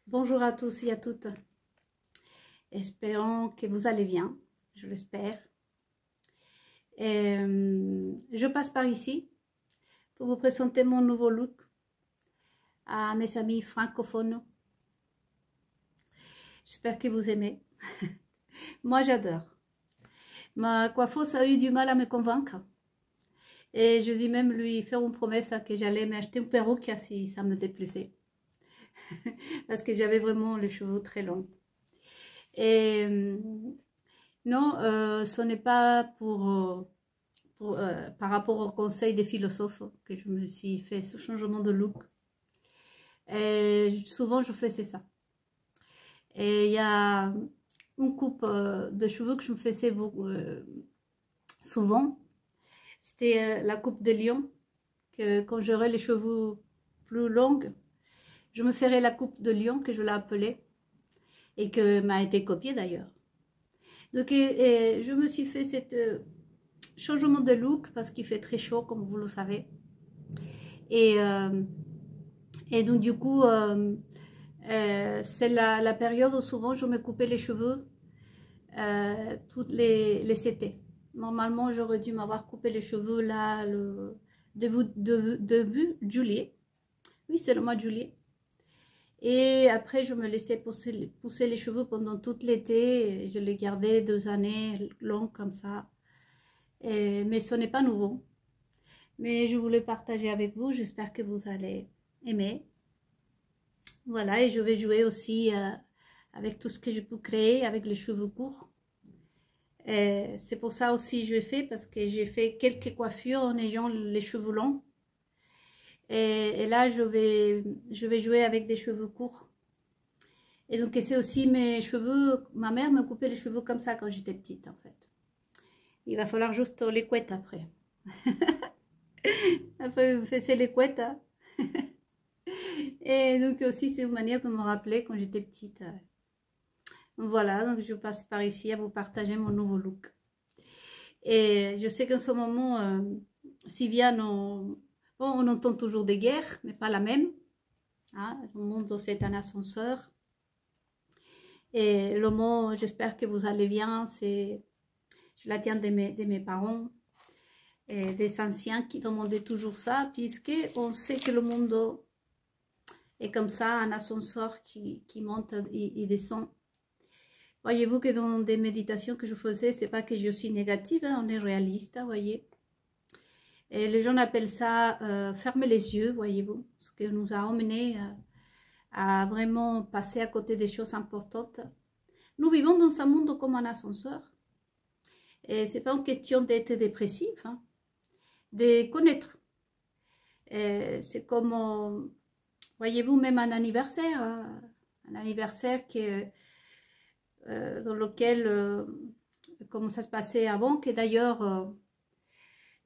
Bonjour à tous et à toutes. Espérons que vous allez bien, je l'espère. Je passe par ici pour vous présenter mon nouveau look à mes amis francophones. J'espère que vous aimez. Moi, j'adore. Ma coiffeuse a eu du mal à me convaincre. Et je dis même lui faire une promesse que j'allais m'acheter une perruque si ça me déplaisait. Parce que j'avais vraiment les cheveux très longs. Et non, ce n'est pas par rapport au conseil des philosophes que je me suis fait ce changement de look. Et souvent, je fais ça. Et il y a une coupe de cheveux que je me faisais souvent. C'était la coupe de lion, que quand j'aurais les cheveux plus longs, je me ferais la coupe de lion, que je l'ai appelée, et que m'a été copiée d'ailleurs. Donc, je me suis fait cette changement de look parce qu'il fait très chaud, comme vous le savez. Et donc, du coup, c'est la période où souvent je me coupais les cheveux toutes les étés. Normalement, j'aurais dû m'avoir coupé les cheveux là, le début juillet. Oui, c'est le mois de juillet. Et après, je me laissais pousser les cheveux pendant tout l'été. Je les gardais 2 années longs comme ça. Mais ce n'est pas nouveau. Mais je voulais partager avec vous. J'espère que vous allez aimer. Voilà, et je vais jouer aussi avec tout ce que je peux créer avec les cheveux courts. C'est pour ça aussi je fais, parce que j'ai fait quelques coiffures en ayant les cheveux longs. Et là, je vais jouer avec des cheveux courts. Et donc, c'est aussi mes cheveux. Ma mère me coupait les cheveux comme ça quand j'étais petite, en fait. Il va falloir juste les couettes après. Après, vous faites les couettes. Hein. Et donc, aussi, c'est une manière de me rappeler quand j'étais petite. Voilà, donc je passe par ici à vous partager mon nouveau look. Et je sais qu'en ce moment, Sylviane, on entend toujours des guerres, mais pas la même. Hein, le monde, c'est un ascenseur. Et le mot, j'espère que vous allez bien, je la tiens de mes parents, et des anciens qui demandaient toujours ça, puisque on sait que le monde est comme ça, un ascenseur qui monte et descend. Voyez-vous que dans des méditations que je faisais, c'est pas que je suis négative, hein, on est réaliste, voyez. Et les gens appellent ça fermer les yeux, voyez-vous, ce qui nous a emmené à vraiment passer à côté des choses importantes. Nous vivons dans un monde comme un ascenseur. Et c'est pas une question d'être dépressif, hein, de connaître. C'est comme, voyez-vous, même un anniversaire, hein, un anniversaire dans lequel, comment ça se passait avant, que d'ailleurs,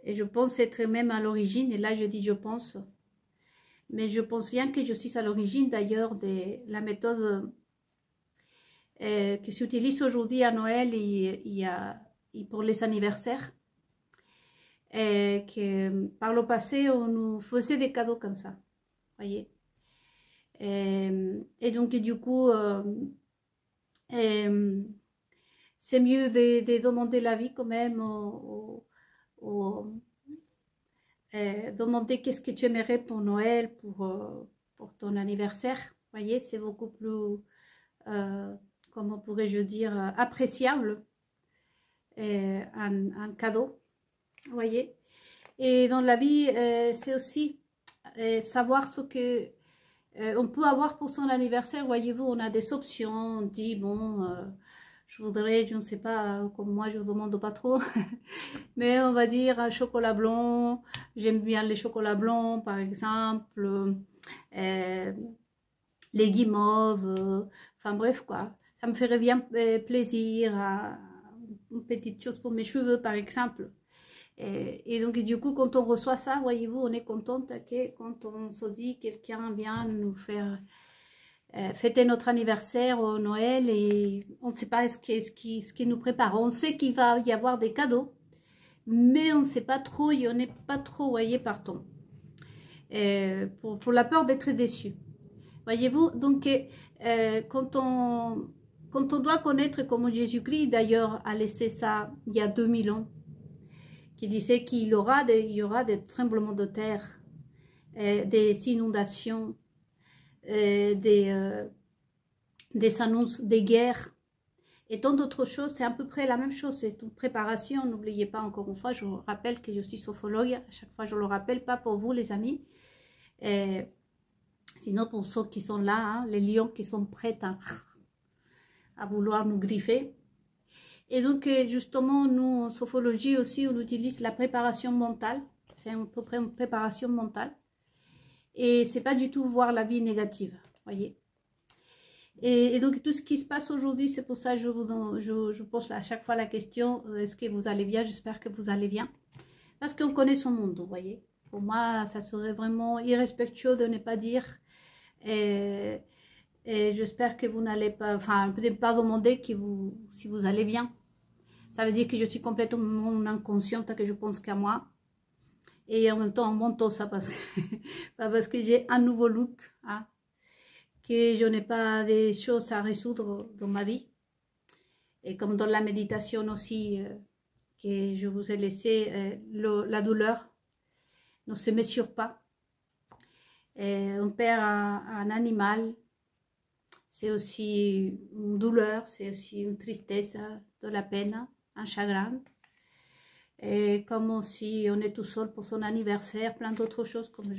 et je pense être même à l'origine, et là je dis je pense, mais je pense bien que je suis à l'origine d'ailleurs de la méthode qui s'utilise aujourd'hui à Noël et pour les anniversaires, et que par le passé on nous faisait des cadeaux comme ça, voyez. Et donc du coup, c'est mieux de demander l'avis quand même demander qu'est-ce que tu aimerais pour Noël, pour ton anniversaire, voyez, c'est beaucoup plus, comment pourrais-je dire, appréciable, un cadeau, voyez. Et dans la vie, c'est aussi savoir ce que on peut avoir pour son anniversaire, voyez-vous, on a des options, on dit, bon, je voudrais, je ne sais pas, comme moi, je ne demande pas trop, mais on va dire un chocolat blanc, j'aime bien les chocolats blancs, par exemple, les guimauves, enfin bref, quoi. Ça me ferait bien plaisir, une petite chose pour mes cheveux, par exemple. Et donc, du coup, quand on reçoit ça, voyez-vous, on est contente que quand on se dit quelqu'un vient nous faire fêter notre anniversaire au Noël et on ne sait pas ce qui nous prépare. On sait qu'il va y avoir des cadeaux, mais on ne sait pas trop et on n'est pas trop, voyez, partant. Pour la peur d'être déçu. Voyez-vous, donc quand on doit connaître comment Jésus-Christ d'ailleurs a laissé ça il y a 2000 ans, qui disait qu'il y aura des tremblements de terre, des inondations, des annonces des guerres, et tant d'autres choses, c'est à peu près la même chose, c'est une préparation. N'oubliez pas, encore une fois, je vous rappelle que je suis sophologue, à chaque fois je le rappelle, pas pour vous les amis, sinon pour ceux qui sont là, hein, les lions qui sont prêts à vouloir nous griffer. Et donc justement, nous en sophologie aussi, on utilise la préparation mentale, c'est à peu près une préparation mentale, et c'est pas du tout voir la vie négative, voyez. Et donc tout ce qui se passe aujourd'hui, c'est pour ça que je pose à chaque fois la question, est-ce que vous allez bien? J'espère que vous allez bien. Parce qu'on connaît son monde, vous voyez. Pour moi, ça serait vraiment irrespectueux de ne pas dire. Et j'espère que vous n'allez pas, enfin, peut-être pas vous demander si vous allez bien. Ça veut dire que je suis complètement inconsciente, que je pense qu'à moi. Et en même temps, en mentant ça, parce que j'ai un nouveau look, hein, que je n'ai pas des choses à résoudre dans ma vie. Et comme dans la méditation aussi, que je vous ai laissé, la douleur ne se mesure pas. On perd un animal, c'est aussi une douleur, c'est aussi une tristesse, de la peine, un chagrin. Et comme aussi on est tout seul pour son anniversaire, plein d'autres choses comme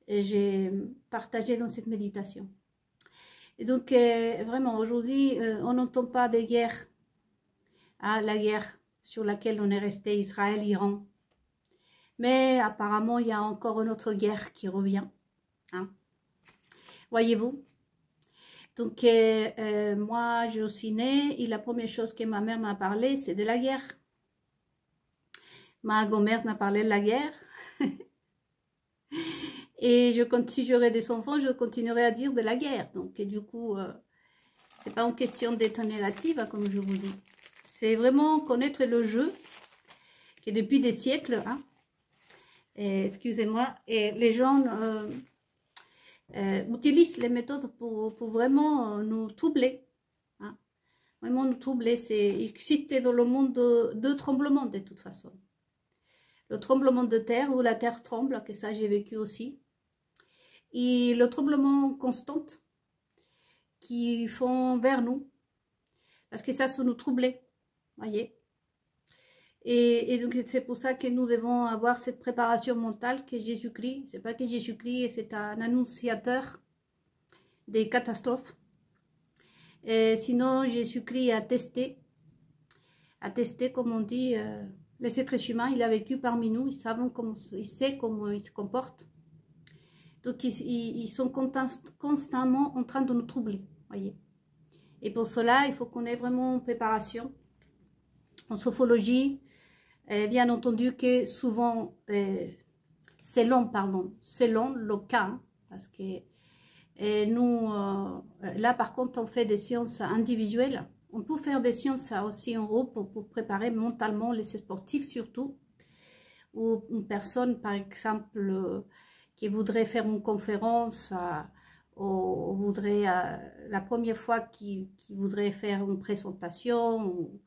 j'ai partagé dans cette méditation. Et donc vraiment aujourd'hui on n'entend pas des guerres, hein, la guerre sur laquelle on est resté, Israël-Iran, mais apparemment il y a encore une autre guerre qui revient, hein. Voyez-vous. Donc moi je suis née et la première chose que ma mère m'a parlé c'est de la guerre. Ma grand-mère m'a parlé de la guerre. Et si j'aurai des enfants, je continuerai à dire de la guerre. Donc, et du coup, c'est pas une question d'être négative, hein, comme je vous dis. C'est vraiment connaître le jeu, qui depuis des siècles, hein, excusez-moi, et les gens utilisent les méthodes pour vraiment nous troubler. Hein. Vraiment nous troubler. Il existe dans le monde deux tremblements, de toute façon. Le tremblement de terre, où la terre tremble, que ça j'ai vécu aussi. Et le tremblement constant qui font vers nous, parce que ça nous troubler, voyez. Et donc c'est pour ça que nous devons avoir cette préparation mentale que Jésus-Christ, c'est pas que Jésus-Christ c'est un annonciateur des catastrophes. Et sinon Jésus-Christ a testé comme on dit, les êtres humains, il a vécu parmi nous, il sait comment il se comporte. Donc, ils sont constamment en train de nous troubler, voyez. Et pour cela, il faut qu'on ait vraiment une préparation. En sophologie, bien entendu que souvent, selon le cas, hein, parce que nous, là par contre, on fait des séances individuelles. On peut faire des séances aussi en groupe pour préparer mentalement les sportifs surtout. Ou une personne, par exemple, qui voudrait faire une conférence, ou voudrait, la première fois qui voudrait faire une présentation,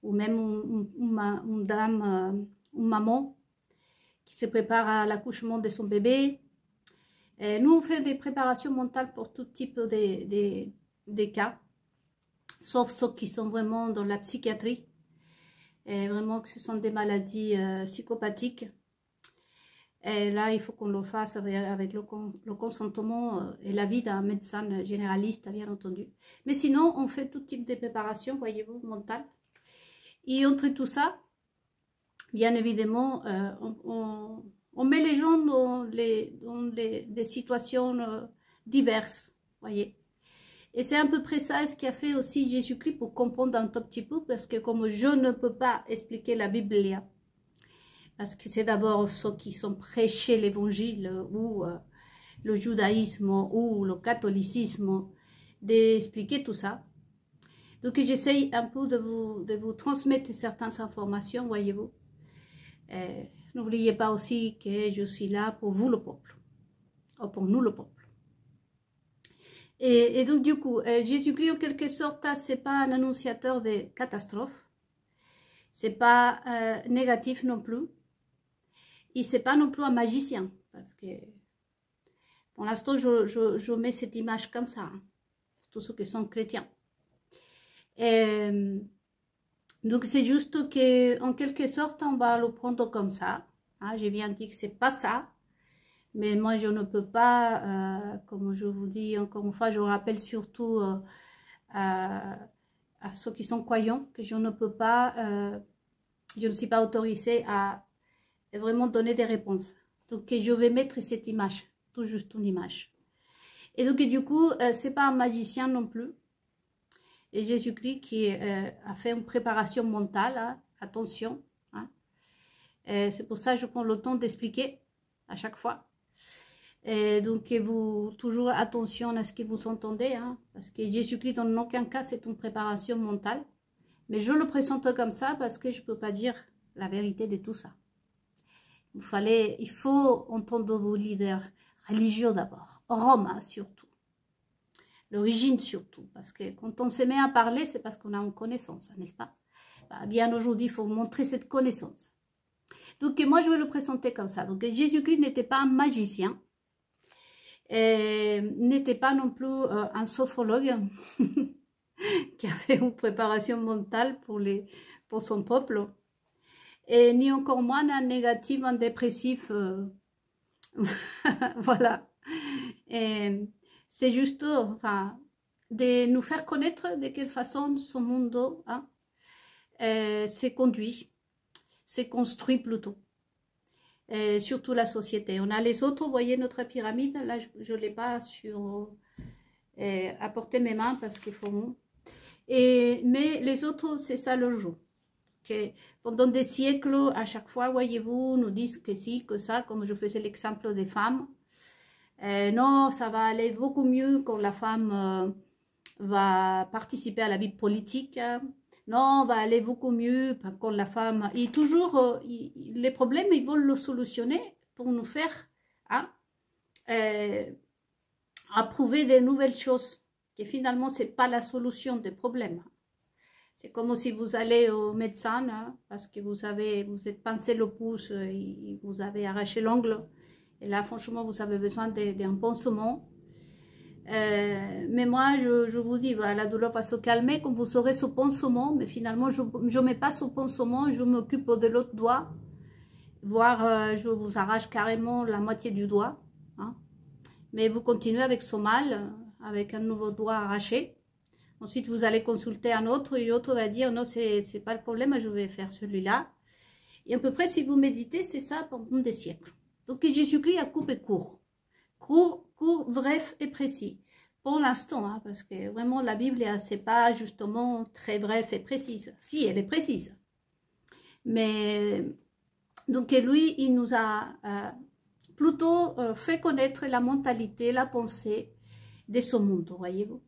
ou même une dame, une maman qui se prépare à l'accouchement de son bébé. Et nous, on fait des préparations mentales pour tout type des cas, sauf ceux qui sont vraiment dans la psychiatrie, et vraiment que ce sont des maladies psychopathiques. Et là, il faut qu'on le fasse avec le consentement et l'avis d'un médecin généraliste, bien entendu. Mais sinon, on fait tout type de préparation, voyez-vous, mentale. Et entre tout ça, bien évidemment, on met les gens dans des situations diverses, voyez. Et c'est à peu près ça ce qu'a fait aussi Jésus-Christ pour comprendre un tout petit peu, parce que comme je ne peux pas expliquer la Bible, parce que c'est d'abord ceux qui sont prêchés l'évangile ou le judaïsme ou le catholicisme d'expliquer tout ça. Donc j'essaye un peu de vous transmettre certaines informations, voyez-vous. N'oubliez pas aussi que je suis là pour vous le peuple, ou pour nous le peuple. Et donc, du coup, Jésus-Christ, en quelque sorte, c'est pas un annonciateur de catastrophes. C'est pas négatif non plus. Et c'est pas non plus un magicien. Parce que, pour l'instant, je mets cette image comme ça. Hein, tous ceux qui sont chrétiens. Et, donc, c'est juste qu'en quelque sorte, on va le prendre comme ça. Hein, j'ai bien dit que c'est pas ça. Mais moi, je ne peux pas, comme je vous dis encore une fois, je rappelle surtout à ceux qui sont croyants que je ne peux pas, je ne suis pas autorisée à vraiment donner des réponses. Donc, je vais mettre cette image, tout juste une image. Et donc, du coup, c'est pas un magicien non plus. Et Jésus-Christ qui a fait une préparation mentale, hein, attention. Hein. C'est pour ça que je prends le temps d'expliquer à chaque fois. Et donc, vous toujours attention à ce que vous entendez, hein, parce que Jésus-Christ, en aucun cas, c'est une préparation mentale. Mais je le présente comme ça parce que je ne peux pas dire la vérité de tout ça. Il faut entendre vos leaders religieux d'abord, Rome hein, surtout, l'origine surtout, parce que quand on se met à parler, c'est parce qu'on a une connaissance, n'est-ce pas? Bah, bien aujourd'hui, il faut montrer cette connaissance. Donc, moi, je vais le présenter comme ça. Donc, Jésus-Christ n'était pas un magicien. N'était pas non plus un sophrologue qui avait une préparation mentale pour son peuple, et ni encore moins un négatif, un dépressif, voilà. C'est juste enfin, de nous faire connaître de quelle façon ce monde hein, s'est conduit, s'est construit plutôt. Surtout la société. On a les autres, vous voyez notre pyramide, là je ne l'ai pas sur à porter mes mains parce qu'il faut... mais les autres, c'est ça le jeu. Okay. Pendant des siècles, à chaque fois, voyez-vous, nous disent que si, que ça, comme je faisais l'exemple des femmes. Non, ça va aller beaucoup mieux quand la femme va participer à la vie politique. Hein. Non, va aller beaucoup mieux quand la femme... Et toujours, les problèmes, ils veulent le solutionner pour nous faire hein, approuver des nouvelles choses. Que finalement, ce n'est pas la solution des problèmes. C'est comme si vous allez au médecin, hein, parce que vous êtes pincé le pouce et vous avez arraché l'ongle. Et là, franchement, vous avez besoin d'un pansement. Mais moi, je vous dis, voilà, la douleur va se calmer quand vous aurez ce pansement. Mais finalement, je ne mets pas ce pansement, je m'occupe de l'autre doigt. Voire, je vous arrache carrément la moitié du doigt. Hein. Mais vous continuez avec ce mal, avec un nouveau doigt arraché. Ensuite, vous allez consulter un autre et l'autre va dire, non, c'est pas le problème, je vais faire celui-là. Et à peu près, si vous méditez, c'est ça pendant des siècles. Donc, Jésus-Christ a coupé court. Court, bref et précis. Pour l'instant, hein, parce que vraiment, la Bible, c'est pas justement très bref et précise. Si, elle est précise. Mais, donc, lui, il nous a plutôt fait connaître la mentalité, la pensée de ce monde, voyez-vous.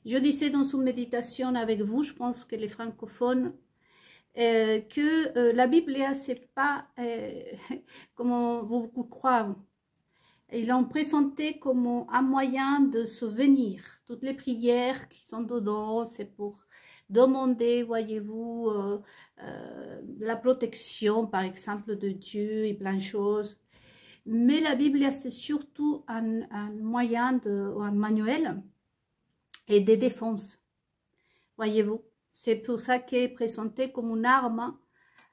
Je disais dans une méditation avec vous, je pense que les francophones, que la Bible, c'est pas comme vous croyez. Ils l'ont présenté comme un moyen de souvenir. Toutes les prières qui sont dedans, c'est pour demander, voyez-vous, la protection, par exemple, de Dieu et plein de choses. Mais la Bible, c'est surtout un moyen, un manuel et de défense. Voyez-vous, c'est pour ça qu'elle est présentée comme une arme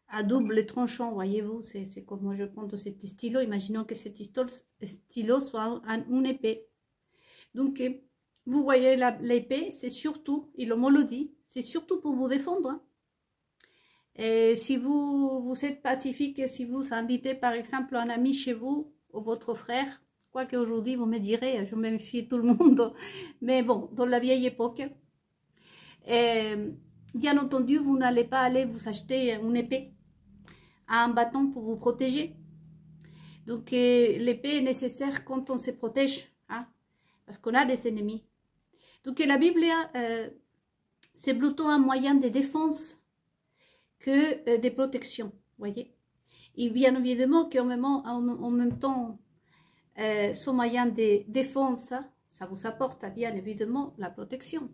à double tranchant, voyez-vous, c'est comme moi je prends de cet stylo, imaginons que cet stylo soit une épée. Donc, vous voyez l'épée, c'est surtout, il le dit, c'est surtout pour vous défendre. Hein. Et si vous êtes pacifique, si vous invitez par exemple un ami chez vous, ou votre frère, quoique aujourd'hui vous me direz, je me méfie tout le monde, mais bon, dans la vieille époque, bien entendu, vous n'allez pas aller vous acheter une épée, un bâton pour vous protéger. Donc, l'épée est nécessaire quand on se protège, hein, parce qu'on a des ennemis. Donc, la Bible, c'est plutôt un moyen de défense que de protection, voyez. Et bien évidemment qu'en même temps, ce moyen de défense, Ça vous apporte bien évidemment la protection.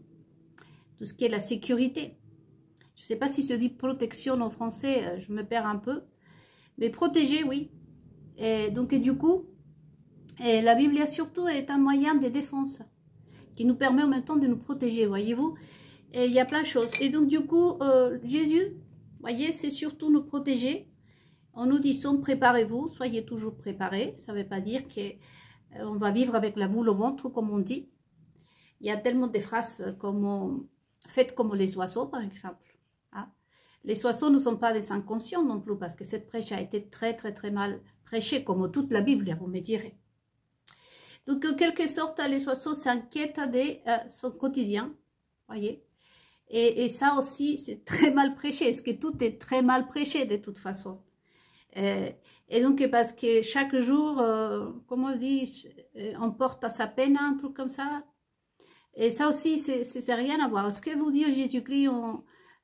Tout ce qui est la sécurité. Je ne sais pas si se dit protection en français, je me perds un peu. Mais protéger, oui. Et donc, du coup, la Bible surtout est un moyen de défense qui nous permet en même temps de nous protéger, voyez-vous. Et il y a plein de choses. Et donc, du coup, Jésus, voyez, c'est surtout nous protéger. En nous disant, préparez-vous, soyez toujours préparés. Ça ne veut pas dire qu'on va vivre avec la boule au ventre, comme on dit. Il y a tellement de phrases comme faites comme les oiseaux, par exemple. Hein? Les oiseaux ne sont pas des inconscients non plus, parce que cette prêche a été très, très, très mal prêchée, comme toute la Bible, vous me direz. Donc, en quelque sorte, les oiseaux s'inquiètent de son quotidien, voyez. Et ça aussi, c'est très mal prêché, parce que tout est très mal prêché de toute façon. Et donc, parce que chaque jour, comme on dit, on porte à sa peine, un truc comme ça. Et ça aussi, c'est rien à voir. Est-ce que vous dire Jésus-Christ,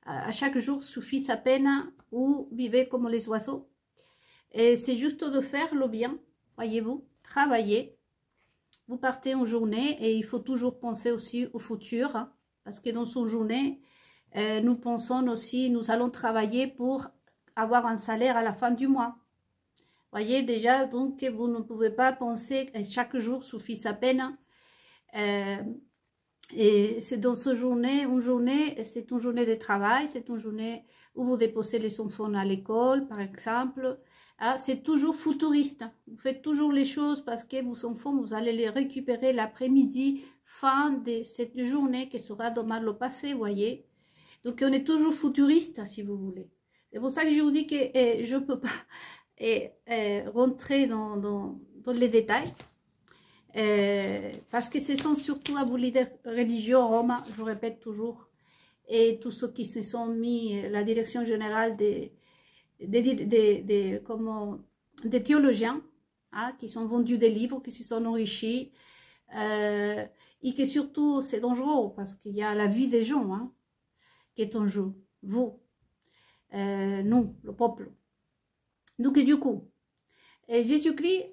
à chaque jour suffit sa peine, ou vivez comme les oiseaux? Et c'est juste de faire le bien, voyez-vous, travailler. Vous partez en journée et il faut toujours penser aussi au futur, hein, parce que dans son journée, nous pensons aussi, nous allons travailler pour avoir un salaire à la fin du mois. Voyez déjà, donc, vous ne pouvez pas penser que chaque jour suffit sa peine. Et c'est dans ce journée, c'est une journée de travail, c'est une journée où vous déposez les enfants à l'école, par exemple. Ah, c'est toujours futuriste. Vous faites toujours les choses parce que vos enfants, vous allez les récupérer l'après-midi, fin de cette journée qui sera demain le passé, voyez. Donc, on est toujours futuriste, si vous voulez. C'est pour ça que je vous dis que je ne peux pas rentrer dans les détails. Parce que ce sont surtout à vos leaders religieux Rome, je répète toujours, et tous ceux qui se sont mis la direction générale des théologiens, hein, qui sont vendus des livres, qui se sont enrichis, et que surtout c'est dangereux parce qu'il y a la vie des gens, hein, qui est en jeu, vous, nous, le peuple. Donc du coup, Jésus-Christ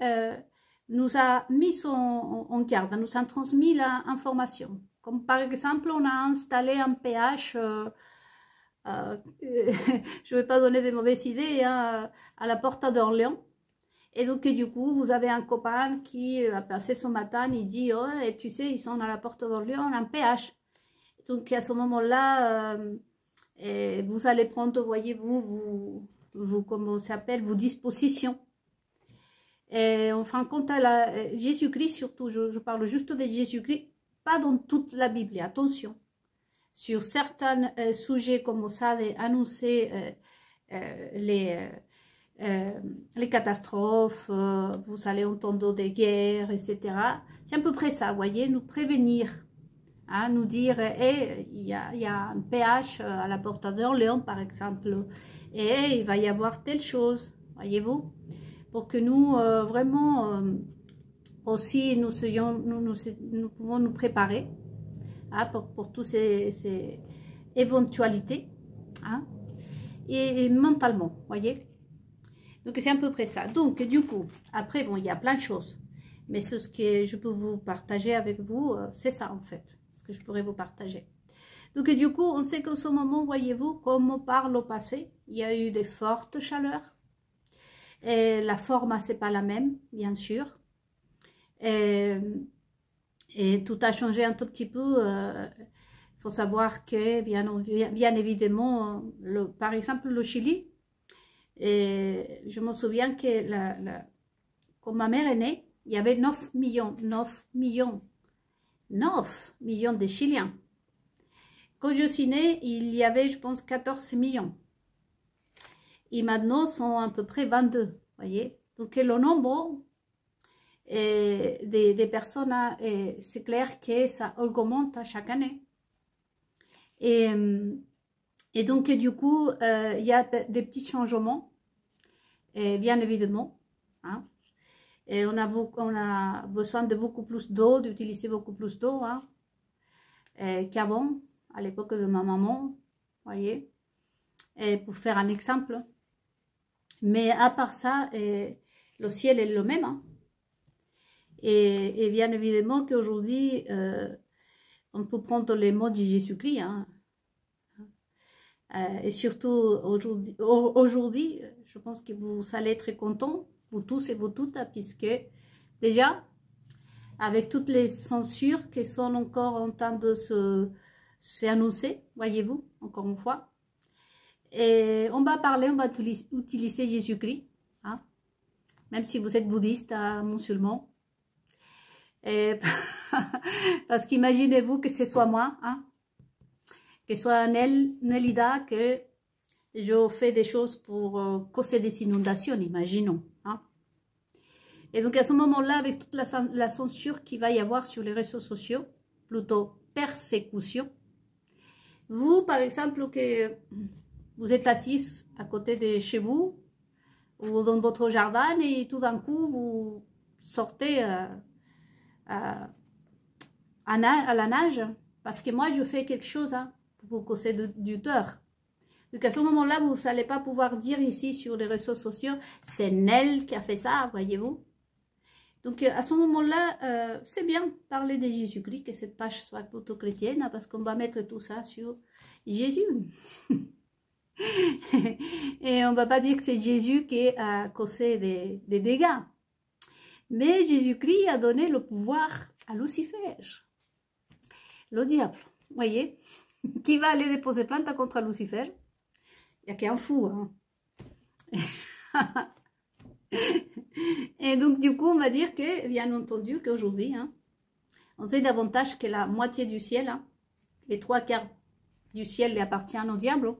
nous a mis en garde, nous a transmis l'information. Comme par exemple, on a installé un péage, je ne vais pas donner de mauvaises idées, hein, à la porte d'Orléans. Et donc, du coup, vous avez un copain qui a passé son matin, il dit, oh, et tu sais, ils sont à la porte d'Orléans, on a un péage. Donc, à ce moment-là, vous allez prendre, voyez-vous, comment ça s'appelle, vos dispositions. Et en fin de compte, Jésus-Christ, surtout, je parle juste de Jésus-Christ, pas dans toute la Bible, attention. Sur certains sujets comme ça, d'annoncer les catastrophes, vous allez entendre des guerres, etc. C'est à peu près ça, vous voyez, nous prévenir, hein, nous dire, il y a un péage à la porte d'Orléans, par exemple, et il va y avoir telle chose, voyez-vous, pour que nous, vraiment, aussi, nous pouvons nous préparer, hein, pour toutes ces éventualités, hein, et mentalement, voyez. Donc, c'est à peu près ça. Donc, du coup, après, bon, il y a plein de choses. Mais ce que je peux vous partager avec vous, c'est ça, en fait, ce que je pourrais vous partager. Donc, du coup, on sait qu'en ce moment, voyez-vous, comme par le passé, il y a eu des fortes chaleurs. Et la forme, c'est pas la même, bien sûr. Et tout a changé un tout petit peu. Il faut savoir que, bien évidemment, par exemple, le Chili, et je me souviens que quand ma mère est née, il y avait 9 millions de Chiliens. Quand je suis née, il y avait, je pense, 14 millions. Et maintenant, sont à peu près 22, voyez. Donc, le nombre des personnes, c'est clair que ça augmente à chaque année. Et donc, du coup, il y a des petits changements. Et bien évidemment, hein. Et on a besoin de beaucoup plus d'eau, d'utiliser beaucoup plus d'eau, hein, qu'avant, à l'époque de ma maman, voyez, et pour faire un exemple. Mais à part ça, le ciel est le même, hein. Et bien évidemment qu'aujourd'hui, on peut prendre les mots de Jésus-Christ, hein. Et surtout aujourd'hui, je pense que vous allez être contents, vous tous et vous toutes, puisque déjà, avec toutes les censures qui sont encore en train de s'annoncer, voyez-vous, encore une fois, et on va utiliser Jésus-Christ, hein, même si vous êtes bouddhiste, musulman, et parce qu'imaginez-vous que ce soit moi, hein, que ce soit Nelida, que je fais des choses pour causer des inondations, imaginons, hein. Et donc à ce moment-là, avec toute la censure qu'il va y avoir sur les réseaux sociaux, plutôt persécution, vous, par exemple, que vous êtes assis à côté de chez vous, ou dans votre jardin, et tout d'un coup, vous sortez à la nage, parce que moi, je fais quelque chose, hein, pour vous causer du tort. Donc à ce moment-là, vous n'allez pas pouvoir dire ici sur les réseaux sociaux, c'est Nel qui a fait ça, voyez-vous. Donc à ce moment-là, c'est bien parler de Jésus-Christ, que cette page soit plutôt chrétienne, parce qu'on va mettre tout ça sur Jésus. Et on ne va pas dire que c'est Jésus qui a causé des dégâts. Mais Jésus-Christ a donné le pouvoir à Lucifer, le diable, voyez, qui va aller déposer plainte contre Lucifer. Il n'y a qu'un fou, hein. Et donc, du coup, on va dire que, bien entendu, qu'aujourd'hui, hein, on sait davantage que la moitié du ciel, hein, les 3/4 du ciel appartient au diable,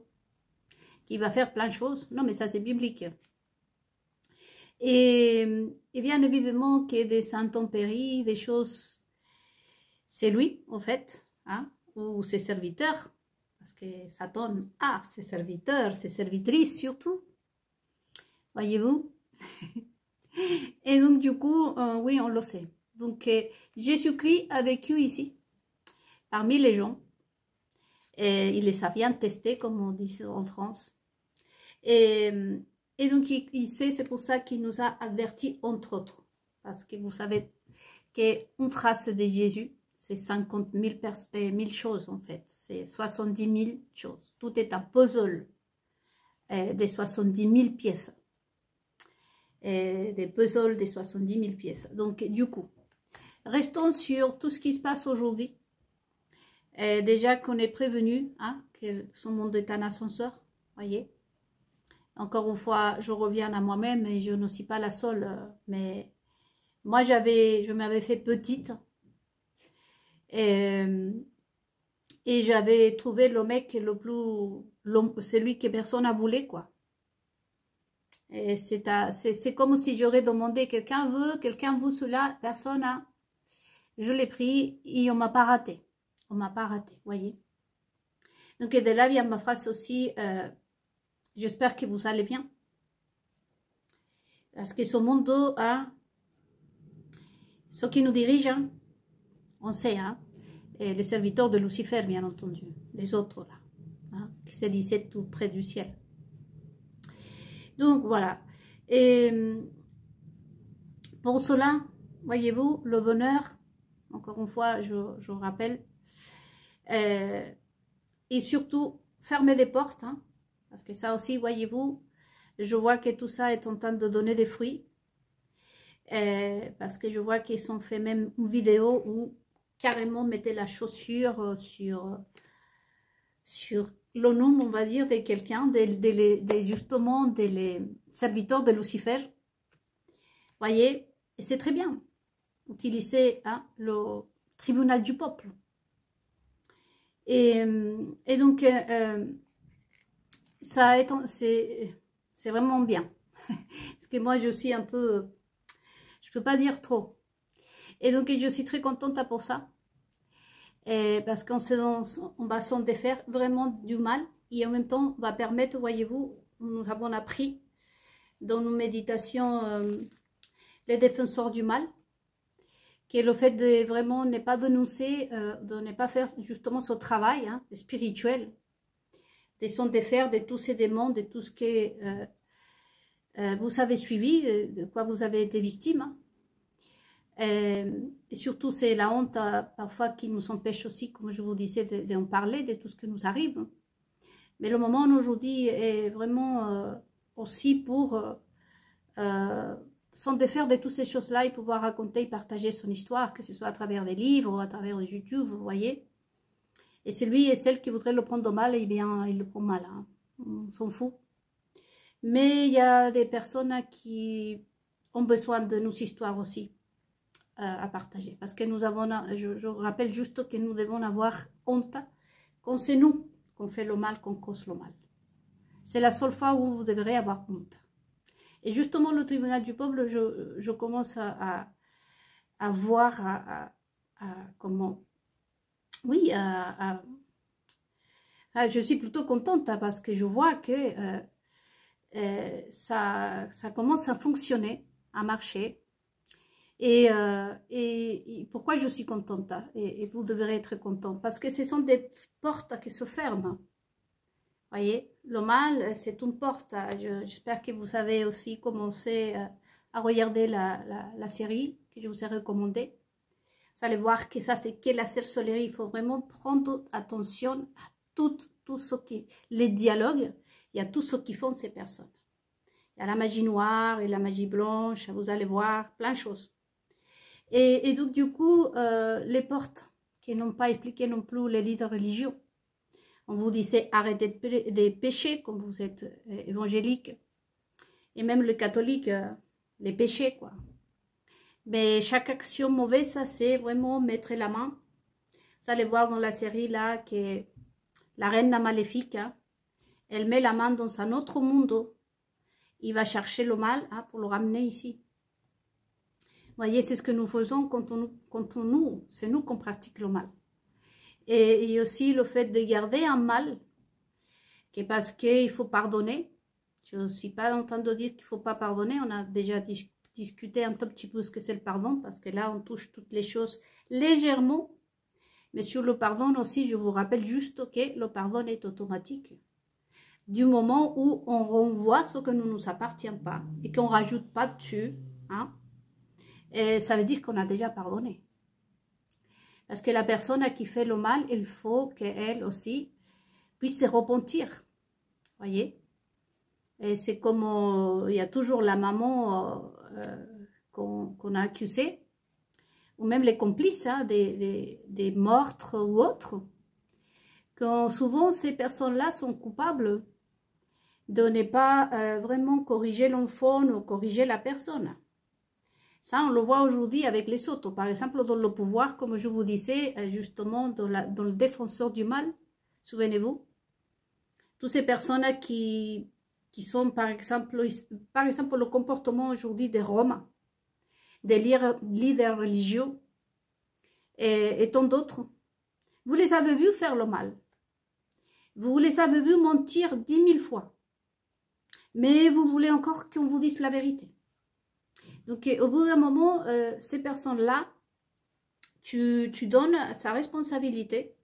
qui va faire plein de choses. Non, mais ça, c'est biblique. Et bien évidemment que des intempéries, des choses, c'est lui, en fait, hein, ou ses serviteurs, parce que Satan a ses serviteurs, ses servitrices surtout, voyez-vous. Et donc, du coup, oui, on le sait. Donc, Jésus-Christ a vécu ici, parmi les gens. Et il les a bien testés, comme on dit en France. Et donc, il sait, c'est pour ça qu'il nous a avertis, entre autres. Parce que vous savez qu'une phrase de Jésus, c'est 50 000 choses, en fait. C'est 70 000 choses. Tout est un puzzle des 70 000 pièces. Des puzzles des 70 000 pièces. Donc, du coup, restons sur tout ce qui se passe aujourd'hui. Déjà qu'on est prévenu, hein, que son monde est un ascenseur, voyez. Encore une fois, je reviens à moi-même et je ne suis pas la seule. Mais moi, je m'avais fait petite. Et j'avais trouvé le mec celui que personne n'a voulu, quoi. Et c'est comme si j'aurais demandé, quelqu'un veut cela, personne n'a. Je l'ai pris et on m'a pas raté. On m'a pas raté, voyez. Donc de là vient ma phrase aussi, j'espère que vous allez bien. Parce que ce monde, hein, ceux qui nous dirigent, hein, on sait, hein, et les serviteurs de Lucifer, bien entendu, les autres là, hein, qui se disaient tout près du ciel. Donc voilà, et pour cela, voyez-vous, le bonheur, encore une fois, je rappelle, et surtout, fermer des portes, hein, parce que ça aussi, voyez-vous, je vois que tout ça est en train de donner des fruits, parce que je vois qu'ils ont fait même une vidéo où carrément mettez la chaussure sur le nom, on va dire, de quelqu'un, justement des serviteurs de Lucifer. Voyez, et c'est très bien. Utiliser, hein, le tribunal du peuple. Et donc, c'est vraiment bien. Parce que moi, je suis un peu, je peux pas dire trop. Et donc, je suis très contente pour ça. Parce qu'on va s'en défaire vraiment du mal. Et en même temps, on va permettre, voyez-vous, nous avons appris dans nos méditations les défenseurs du mal, qui est le fait de vraiment ne pas dénoncer, de ne pas faire justement ce travail, hein, spirituel, de s'en défaire de tous ces démons, de tout ce que vous avez suivi, de quoi vous avez été victime, hein. Et surtout, c'est la honte parfois qui nous empêche aussi, comme je vous disais, d'en parler, de tout ce qui nous arrive. Mais le moment aujourd'hui est vraiment aussi pour s'en défaire de toutes ces choses-là et pouvoir raconter et partager son histoire, que ce soit à travers des livres ou à travers des YouTube, vous voyez. Et celui et celle qui voudrait le prendre mal, eh bien, il le prend mal. Hein. On s'en fout. Mais il y a des personnes qui ont besoin de nos histoires aussi à partager. Parce que nous avons, je rappelle juste que nous devons avoir honte quand c'est nous qu'on fait le mal, qu'on cause le mal. C'est la seule fois où vous devrez avoir honte. Et justement, le tribunal du peuple, je commence à voir, comment... Oui, je suis plutôt contente hein, parce que je vois que ça commence à fonctionner, à marcher. Et pourquoi je suis contente hein, et vous devrez être content parce que ce sont des portes qui se ferment. Voyez, le mal, c'est une porte. J'espère que vous avez aussi commencé à regarder la série que je vous ai recommandée. Vous allez voir que ça, c'est que la sorcellerie. Il faut vraiment prendre attention à tout ce qui... Les dialogues, il y a tout ce qu'ils font ces personnes. Il y a la magie noire et la magie blanche, vous allez voir, plein de choses. Et donc, du coup, les portes qui n'ont pas expliqué non plus les leaders religieux. On vous disait arrêtez de pécher, comme vous êtes évangélique. Et même les catholiques, les péchés, quoi. Mais chaque action mauvaise, ça c'est vraiment mettre la main. Vous allez voir dans la série là que la reine maléfique, hein, elle met la main dans un autre monde. Il va chercher le mal hein, pour le ramener ici. Vous voyez, c'est ce que nous faisons c'est nous qu'on pratique le mal. Et aussi le fait de garder un mal, que parce qu'il faut pardonner. Je ne suis pas en train de dire qu'il ne faut pas pardonner. On a déjà discuté un tout petit peu ce que c'est le pardon, parce que là, on touche toutes les choses légèrement. Mais sur le pardon aussi, je vous rappelle juste que le pardon est automatique. Du moment où on renvoie ce que ne nous appartient pas et qu'on ne rajoute pas dessus, hein, et ça veut dire qu'on a déjà pardonné. Parce que la personne qui fait le mal, il faut qu'elle aussi puisse se repentir. Voyez? Et c'est comme il y a toujours la maman qu'on a accusée, ou même les complices hein, des meurtres ou autres. Quand souvent ces personnes-là sont coupables de ne pas vraiment corriger l'enfant ou corriger la personne. Ça, on le voit aujourd'hui avec les autres. Par exemple, dans le pouvoir, comme je vous disais, justement, dans le défenseur du mal, souvenez-vous, toutes ces personnes qui sont, par exemple, le comportement aujourd'hui des Roms, des leaders religieux et tant d'autres, vous les avez vus faire le mal. Vous les avez vus mentir 10 000 fois. Mais vous voulez encore qu'on vous dise la vérité. Donc, au bout d'un moment, ces personnes-là, tu donnes sa responsabilité,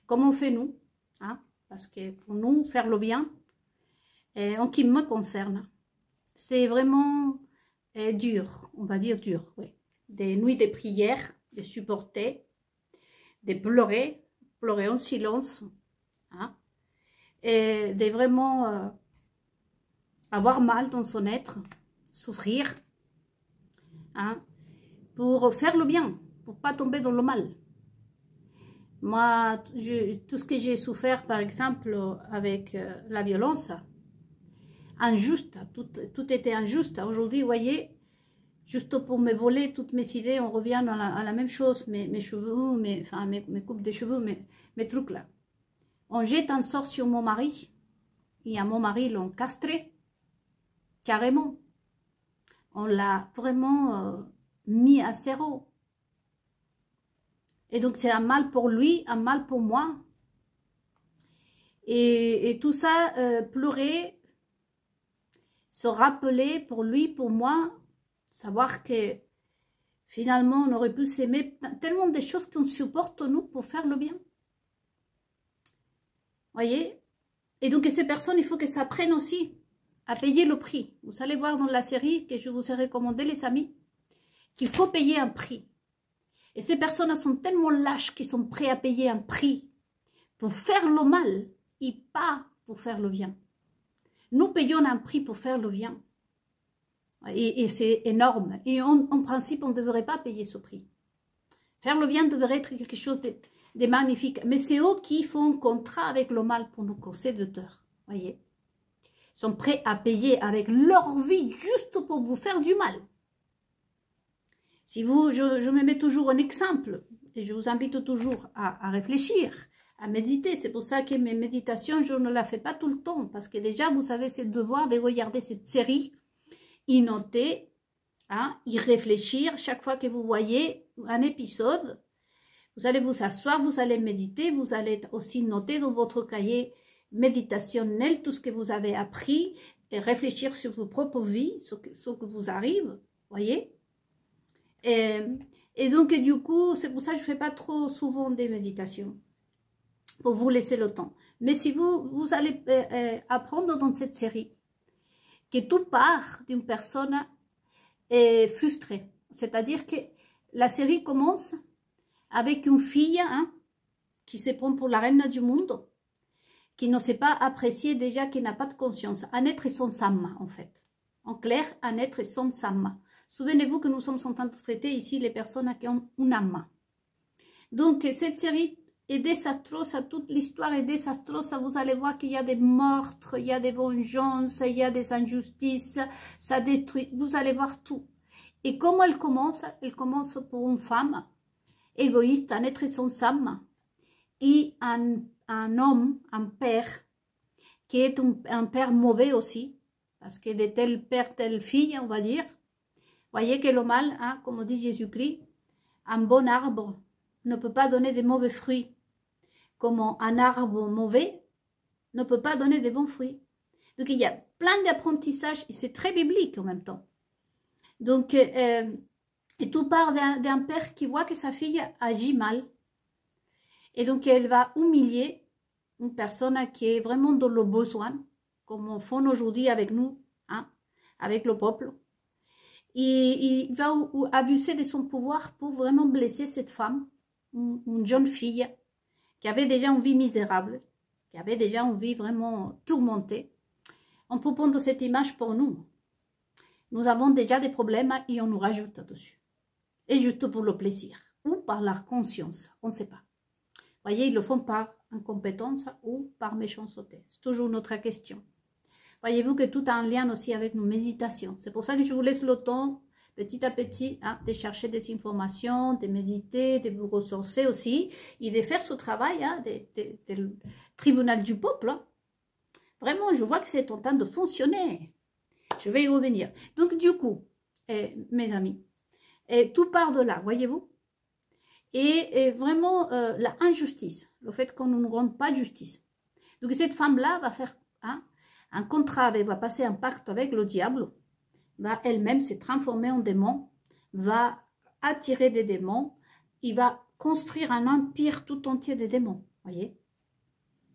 comme on fait nous, hein, parce que pour nous, faire le bien, en qui me concerne, c'est vraiment dur, on va dire dur, oui. Des nuits de prière, de supporter, de pleurer en silence, hein, et de vraiment avoir mal dans son être, souffrir, hein, pour faire le bien, pour pas tomber dans le mal. Moi, tout ce que j'ai souffert, par exemple, avec la violence, injuste, tout était injuste. Aujourd'hui, vous voyez, juste pour me voler toutes mes idées, on revient à la même chose, mes cheveux, mes coupes de cheveux, mes trucs là. On jette un sort sur mon mari, et à mon mari, l'ont castré, carrément. On l'a vraiment mis à zéro. Et donc, c'est un mal pour lui, un mal pour moi. Et tout ça, pleurer, se rappeler pour lui, pour moi, savoir que finalement, on aurait pu s'aimer. Tellement de choses qu'on supporte, nous, pour faire le bien. Voyez? Et donc, ces personnes, il faut qu'elles s'apprennent aussi à payer le prix. Vous allez voir dans la série que je vous ai recommandé, les amis, qu'il faut payer un prix. Et ces personnes sont tellement lâches qu'ils sont prêts à payer un prix pour faire le mal et pas pour faire le bien. Nous payons un prix pour faire le bien. Et c'est énorme. Et en principe, on ne devrait pas payer ce prix. Faire le bien devrait être quelque chose de magnifique. Mais c'est eux qui font un contrat avec le mal pour nous causer de tort. Voyez? Ils sont prêts à payer avec leur vie juste pour vous faire du mal. Si vous, je me mets toujours un exemple. Et je vous invite toujours à réfléchir, à méditer. C'est pour ça que mes méditations, je ne la fais pas tout le temps. Parce que déjà, vous savez, c'est le devoir de regarder cette série, y noter, hein, y réfléchir. Chaque fois que vous voyez un épisode, vous allez vous asseoir, vous allez méditer, vous allez aussi noter dans votre cahier méditationnel tout ce que vous avez appris et réfléchir sur vos propres vies, ce que vous arrive, voyez. Et donc, du coup, c'est pour ça que je ne fais pas trop souvent des méditations, pour vous laisser le temps. Mais si vous allez apprendre dans cette série que tout part d'une personne frustrée. C'est-à-dire que la série commence avec une fille hein, qui se prend pour la reine du monde, qui ne sait pas apprécier déjà, qui n'a pas de conscience. Un être et son sama, en fait. En clair, un être et son sama. Souvenez-vous que nous sommes en train de traiter ici les personnes qui ont une âme. Donc, cette série est désastreuse, toute l'histoire est désastreuse. Vous allez voir qu'il y a des meurtres, il y a des vengeances, il y a des injustices, ça détruit. Vous allez voir tout. Et comment elle commence? Elle commence pour une femme égoïste, un être et son âme, et un homme, un père, qui est un père mauvais aussi, parce que de tel père, telle fille, on va dire. Voyez que le mal, hein, comme dit Jésus-Christ, un bon arbre ne peut pas donner de mauvais fruits, comme un arbre mauvais ne peut pas donner de bons fruits. Donc il y a plein d'apprentissages, et c'est très biblique en même temps. Donc, et tout part d'un père qui voit que sa fille agit mal. Et donc elle va humilier une personne qui est vraiment dans le besoin, comme on fait aujourd'hui avec nous, hein, avec le peuple. Et il va abuser de son pouvoir pour vraiment blesser cette femme, une jeune fille, qui avait déjà une vie misérable, qui avait déjà une vie vraiment tourmentée. On peut prendre cette image pour nous. Nous avons déjà des problèmes et on nous rajoute dessus. Et juste pour le plaisir, ou par la conscience, on ne sait pas. Voyez, ils le font par incompétence ou par méchanceté. C'est toujours notre question. Voyez-vous que tout a un lien aussi avec nos méditations. C'est pour ça que je vous laisse le temps, petit à petit, hein, de chercher des informations, de méditer, de vous ressourcer aussi, et de faire ce travail hein, du tribunal du peuple. Hein. Vraiment, je vois que c'est en train de fonctionner. Je vais y revenir. Donc, du coup, mes amis, tout part de là, voyez-vous. Et vraiment, la injustice, le fait qu'on ne nous rende pas justice. Donc, cette femme-là va faire hein, un contrat, elle va passer un pacte avec le diable, va elle-même se transformer en démon, va attirer des démons, il va construire un empire tout entier de démons, voyez.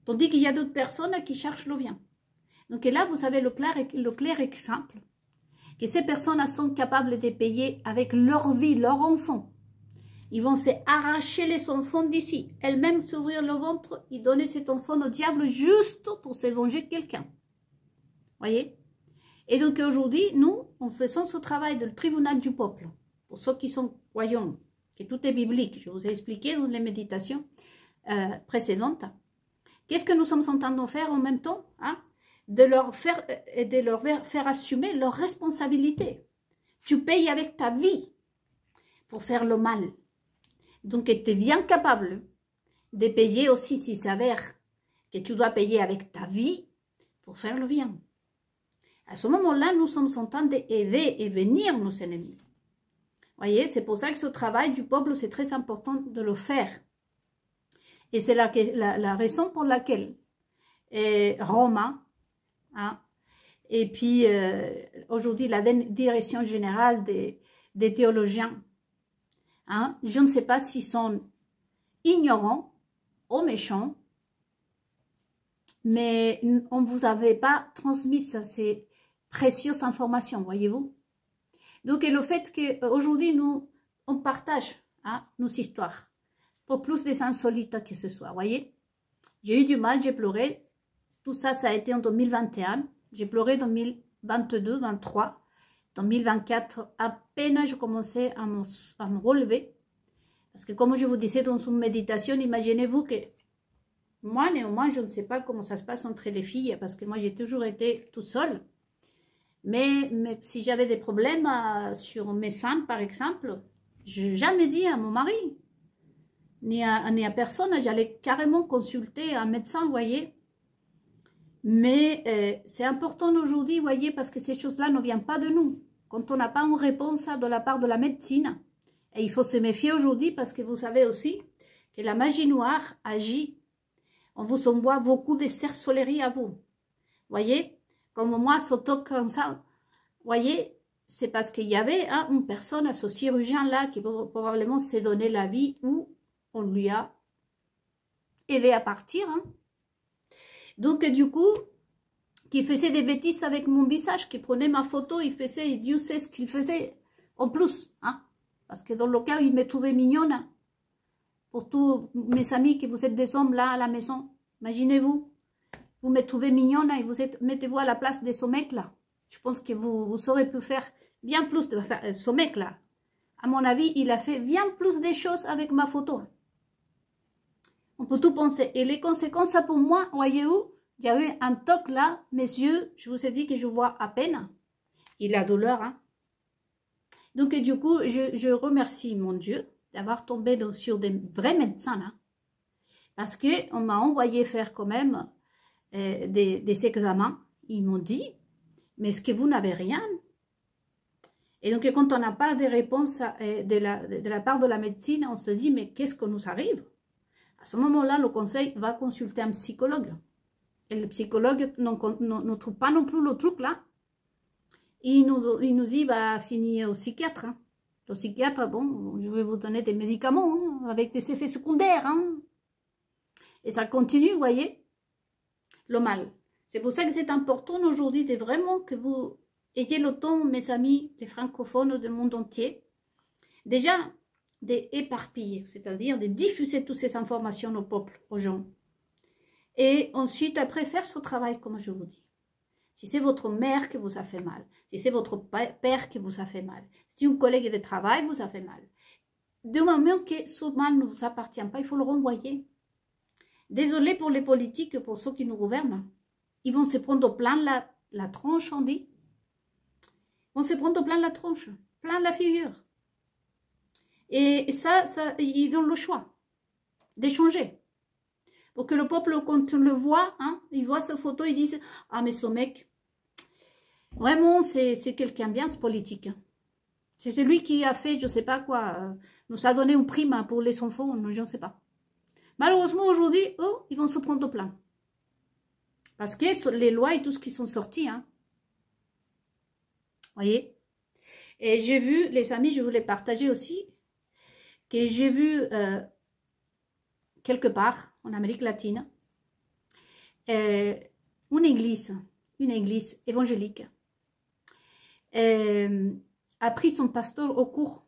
Tandis qu'il y a d'autres personnes qui cherchent le bien. Donc là, vous avez le clair exemple que ces personnes sont capables de payer avec leur vie, leur enfant. Ils vont se arracher les enfants d'ici, elles-mêmes s'ouvrir le ventre et donner cet enfant au diable juste pour se venger de quelqu'un. Voyez? Et donc aujourd'hui, nous, en faisant ce travail du tribunal du peuple, pour ceux qui sont croyants, que tout est biblique, je vous ai expliqué dans les méditations précédentes, qu'est-ce que nous sommes en train de faire en même temps hein? De leur faire assumer leurs responsabilités. Tu payes avec ta vie pour faire le mal. Donc, tu es bien capable de payer aussi s'il s'avère que tu dois payer avec ta vie pour faire le bien. À ce moment-là, nous sommes en train d'aider et venir nos ennemis. Voyez, c'est pour ça que ce travail du peuple, c'est très important de le faire. Et c'est la raison pour laquelle Romain, hein, et puis aujourd'hui la direction générale des théologiens, hein, je ne sais pas s'ils sont ignorants ou méchants, mais on ne vous avait pas transmis ces précieuses informations, voyez-vous. Donc, et le fait qu'aujourd'hui, nous, on partage hein, nos histoires, pour plus des insolites que ce soit, voyez. J'ai eu du mal, j'ai pleuré. Tout ça, ça a été en 2021. J'ai pleuré en 2022, 2023. En 2024, à peine je commençais à me relever. Parce que comme je vous disais dans une méditation, imaginez-vous que moi, néanmoins, je ne sais pas comment ça se passe entre les filles, parce que moi, j'ai toujours été toute seule. Mais si j'avais des problèmes sur mes seins, par exemple, je n'ai jamais dit à mon mari, ni à personne, j'allais carrément consulter un médecin, vous voyez. Mais c'est important aujourd'hui, vous voyez, parce que ces choses-là ne viennent pas de nous. Quand on n'a pas une réponse de la part de la médecine, et il faut se méfier aujourd'hui, parce que vous savez aussi que la magie noire agit. On vous envoie beaucoup de sorcellerie à vous. Voyez, comme moi, sauto comme ça, voyez, c'est parce qu'il y avait hein, une personne à ce chirurgien-là qui probablement s'est donné la vie ou on lui a aidé à partir. Hein. Donc, du coup, qui faisait des bêtises avec mon visage, qui prenait ma photo, il faisait, Dieu sait ce qu'il faisait en plus. Hein. Parce que dans le cas où il me trouvait mignonne, hein, pour tous mes amis qui vous êtes des hommes là à la maison, imaginez-vous, vous me trouvez mignonne et vous mettez-vous à la place de ce mec-là. Je pense que vous aurez pu faire bien plus de ça. Ce mec-là, à mon avis, il a fait bien plus de choses avec ma photo. On peut tout penser. Et les conséquences, ça pour moi, voyez-vous, il y avait un toc là, mes yeux, je vous ai dit que je vois à peine. Il a douleur. Hein. Donc, du coup, je remercie mon Dieu d'avoir tombé sur des vrais médecins là. Parce qu'on m'a envoyé faire quand même des examens. Ils m'ont dit, mais est-ce que vous n'avez rien? Et donc, quand on n'a pas de réponse de la part de la médecine, on se dit, mais qu'est-ce que nous arrive? À ce moment-là, le conseil va consulter un psychologue. Et le psychologue ne trouve pas non plus le truc là. Il nous dit, bah, fini au psychiatre. Hein. Le psychiatre, bon, je vais vous donner des médicaments hein, avec des effets secondaires. Hein. Et ça continue, vous voyez, le mal. C'est pour ça que c'est important aujourd'hui de vraiment que vous ayez le temps, mes amis, les francophones du monde entier, déjà d'éparpiller, c'est-à-dire de diffuser toutes ces informations au peuple, aux gens. Et ensuite, après, faire ce travail, comme je vous dis. Si c'est votre mère qui vous a fait mal, si c'est votre père qui vous a fait mal, si un collègue de travail vous a fait mal, du moment que ce mal ne vous appartient pas, il faut le renvoyer. Désolé pour les politiques, pour ceux qui nous gouvernent. Ils vont se prendre plein la tronche, on dit. Ils vont se prendre plein la tronche, plein la figure. Et ça, ils ont le choix d'échanger. Pour que le peuple, quand on le voit, hein, il voit cette photo, ils disent « Ah, mais ce mec, vraiment, c'est quelqu'un bien, ce politique. C'est celui qui a fait, je ne sais pas quoi, nous a donné une prime pour les enfants, je ne sais pas. » Malheureusement, aujourd'hui, eux, ils vont se prendre plein. Parce que les lois et tout ce qui sont sortis, hein. Voyez. Et j'ai vu, les amis, je voulais partager aussi, que j'ai vu quelque part, en Amérique latine, une église évangélique, a pris son pasteur au cours.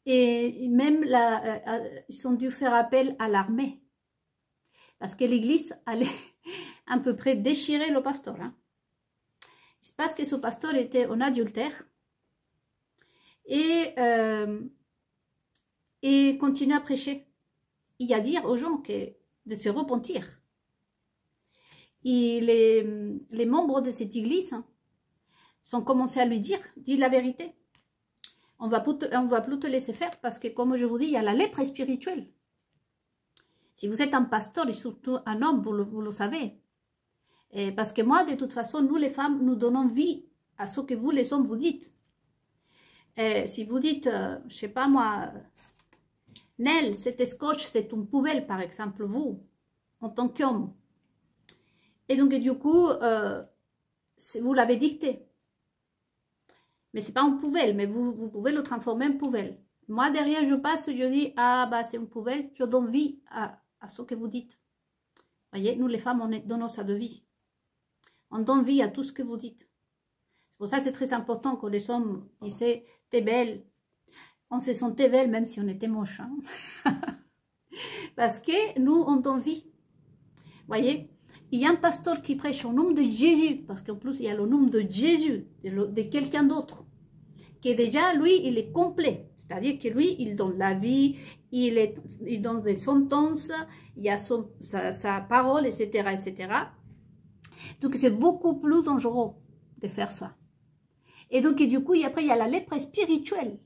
Et même ils ont dû faire appel à l'armée. Parce que l'église allait à peu près déchirer le pasteur. Hein. Il se passe que ce pasteur était en adultère. Et continue à prêcher. Il y a à dire aux gens de se repentir. Et les membres de cette église sont commencés à lui dire, dis la vérité. On va plus te laisser faire parce que, comme je vous dis, il y a la lèpre spirituelle. Si vous êtes un pasteur et surtout un homme, vous le savez. Et parce que moi, de toute façon, nous les femmes, nous donnons vie à ce que vous les hommes vous dites. Et si vous dites, je ne sais pas moi, Nel, cet scotch, c'est une poubelle, par exemple, vous, en tant qu'homme. Et donc, du coup, vous l'avez dicté. Mais ce n'est pas une poubelle, mais vous pouvez le transformer en poubelle. Moi, derrière, je passe, je dis, ah, bah, c'est une poubelle, je donne vie à ce que vous dites. Voyez, nous, les femmes, on donnons ça de vie. On donne vie à tout ce que vous dites. C'est C'est pour ça que c'est très important que les hommes disaient « t'es belle ». On se sentait belle même si on était moche. Hein. Parce que nous, on donne vie. Vous voyez, il y a un pasteur qui prêche au nom de Jésus, parce qu'en plus, il y a le nom de Jésus, de quelqu'un d'autre, qui est déjà, lui, il est complet. C'est-à-dire que lui, il donne la vie, il donne des sentences, il y a sa parole, etc., etc. Donc, c'est beaucoup plus dangereux de faire ça. Et donc, du coup, après, il y a la lèpre spirituelle,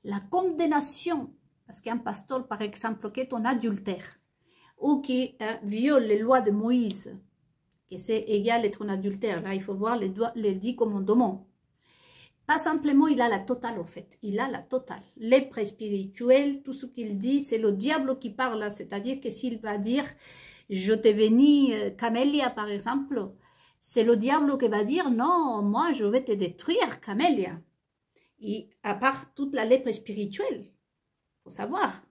la condamnation. Parce qu'un pasteur, par exemple, qui est un adultère, ou qui viole les lois de Moïse, que c'est égal être un adultère, là, il faut voir les 10 commandements. Pas simplement, il a la totale, en fait. Il a la totale. Lèpre spirituelle, tout ce qu'il dit, c'est le diable qui parle. C'est-à-dire que s'il va dire, je t'ai béni, Camélia, par exemple, c'est le diable qui va dire, non, moi, je vais te détruire, Camélia. Et à part toute la lèpre spirituelle, il faut savoir.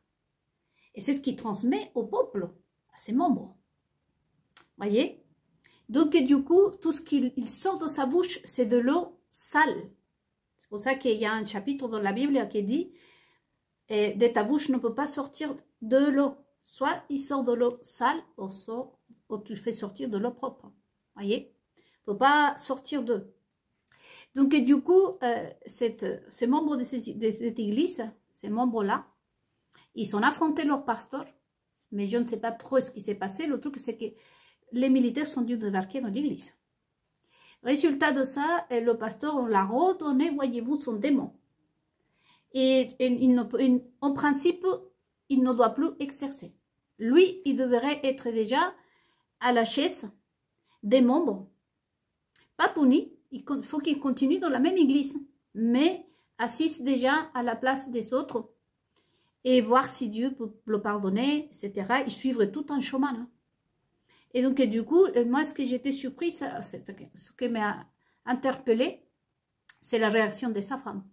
Et c'est ce qu'il transmet au peuple, à ses membres. Voyez? Donc, du coup, tout ce qu'il sort de sa bouche, c'est de l'eau sale. C'est pour ça qu'il y a un chapitre dans la Bible qui dit de ta bouche ne peut pas sortir de l'eau. Soit il sort de l'eau sale, ou tu fais sortir de l'eau propre. Voyez? Il ne peut pas sortir d'eux. Donc, du coup, ces membres de cette église, ces membres-là, ils ont affronté leur pasteur, mais je ne sais pas trop ce qui s'est passé. Le truc, c'est que les militaires sont dû débarquer dans l'église. Résultat de ça, le pasteur, on l'a redonné, voyez-vous, son démon. Et en principe, il ne doit plus exercer. Lui, il devrait être déjà à la chaise des membres. Pas puni, il faut qu'il continue dans la même église, mais assis déjà à la place des autres et voir si Dieu peut le pardonner, etc. Et suivre tout un chemin. Hein. Et donc, du coup, moi, ce que j'étais surprise, ce qui m'a interpellée, c'est la réaction de sa femme.